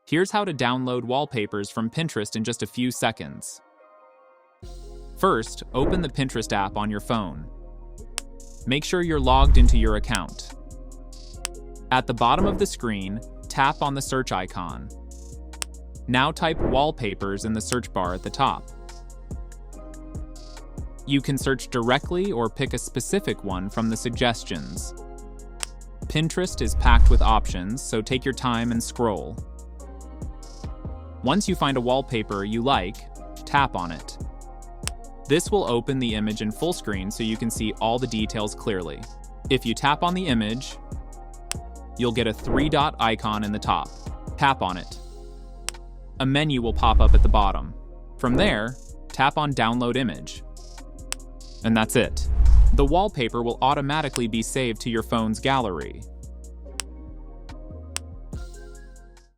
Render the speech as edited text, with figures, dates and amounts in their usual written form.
Here's how to download wallpapers from Pinterest in just a few seconds. First, open the Pinterest app on your phone. Make sure you're logged into your account. At the bottom of the screen, tap on the search icon. Now type wallpapers in the search bar at the top. You can search directly or pick a specific one from the suggestions. Pinterest is packed with options, so take your time and scroll. Once you find a wallpaper you like, tap on it. This will open the image in full screen so you can see all the details clearly. If you tap on the image, you'll get a 3-dot icon in the top. Tap on it. A menu will pop up at the bottom. From there, tap on Download Image. And that's it. The wallpaper will automatically be saved to your phone's gallery.